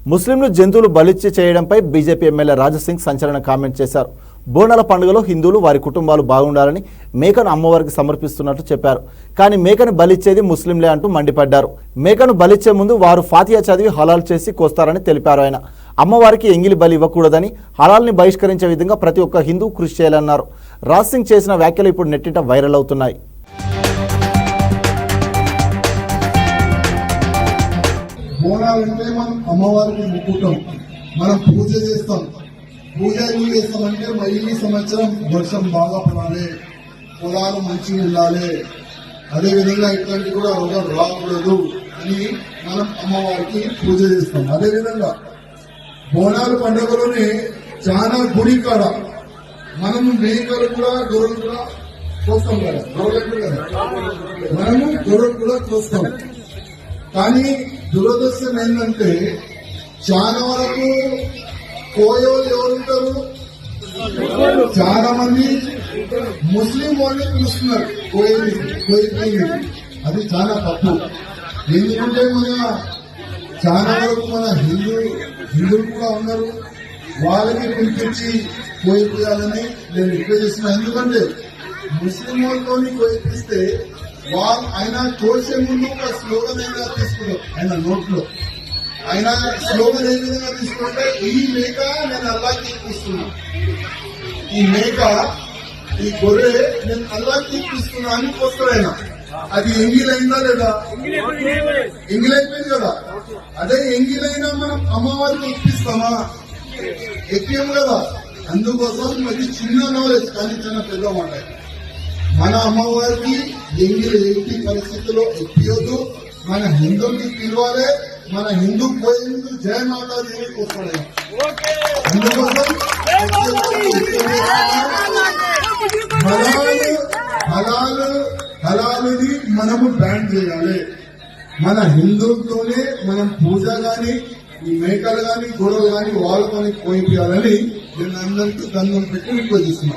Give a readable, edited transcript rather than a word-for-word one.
ముస్లింలు జంతువులు బలిచ్చి చేయడంపై బీజేపీ ఎమ్మెల్యే రాజసింగ్ సంచలన కామెంట్ చేశారు. బోనాల పండుగలో హిందువులు వారి కుటుంబాలు బాగుండాలని మేకను అమ్మవారికి సమర్పిస్తున్నట్టు చెప్పారు. కానీ మేకను బలిచ్చేది ముస్లింలే అంటూ మండిపడ్డారు. మేకను బలిచ్చే ముందు వారు ఫాతియా చదివి హలాల్ చేసి కోస్తారని తెలిపారు. ఆయన అమ్మవారికి ఎంగిలి బలి ఇవ్వకూడదని, హలాల్ని బహిష్కరించే విధంగా ప్రతి ఒక్క హిందూ కృషి చేయాలన్నారు. రాజసింగ్ చేసిన వ్యాఖ్యలు ఇప్పుడు నెట్టింట వైరల్ అవుతున్నాయి. బోనాలంటే మనం అమ్మవారికి మొక్కుతాం, మనం పూజ చేస్తాం. పూజ ఎందుకు చేస్తామంటే మళ్ళీ సంవత్సరం వర్షం బాగా పడాలి, పొలాలు మంచిగా ఉండాలి, అదేవిధంగా ఇట్లాంటి కూడా రోగం రాకూడదు అని మనం అమ్మవారికి పూజ చేస్తాం. అదేవిధంగా బోనాల పండుగలోనే చాలా గుడి కాడ మనం మేకలు కూడా గొర్రెలు కూడా కోస్తాం కదా, మనము గొర్రెలు కూడా కోస్తాం. కానీ దురదృష్టం ఏంటంటే చాలా వరకు కోయోలు ఎవరుంటారు, చాలా మంది ముస్లిం వాళ్ళని చూస్తున్నారు కోయి. అది చాలా తప్పు. ఎందుకంటే చాలా వరకు మన హిందువులు కూడా ఉన్నారు, వాళ్ళకి పిలిపించి కోయిపోయాలని నేను రిక్వెస్ట్ చేస్తున్నా. ఎందుకంటే ముస్లిం వాళ్ళతో కోయిపిస్తే ఆయన కోసే ముందు ఒక స్లోగన్ అయినా తీసుకున్నారు. ఆయన నోట్లో ఆయన స్లోగన్ ఏ విధంగా తీసుకుంటే, ఈ మేక నేను అల్లాకి ఇప్పిస్తున్నా, ఈ మేక ఈ గొర్రె నేను అల్లాకి ఇప్పిస్తున్నా అని పోస్తారు ఆయన. అది ఎంగిలైందా లేదా? ఎంగిలైపోయింది కదా. అదే ఎంగిలైనా మనం అమ్మవారికి ఇప్పిస్తామా? ఎక్కేం కదా. అందుకోసం అది చిన్న నాలెడ్జ్, కానీ చాలా పెద్ద మాట. మన అమ్మవారికి ఎంగిలి ఎట్టి పరిస్థితుల్లో ఎక్కియొద్దు. మన హిందువుకి పిలవాలి, మన హిందూ పోయేందుకు జయ మాతాదేవికి వస్తాడు. అందుకోసం హలాలుని మనము బ్యాన్ చేయాలి. మన హిందువులతోనే మనం పూజ గాని, ఈ మేకలు గాని, గొర్రెలు గాని వాళ్ళతోనే కోయిపోయాలని నేను అందరికీ దండం పెట్టి రిక్వెస్ట్ చేస్తున్నాను.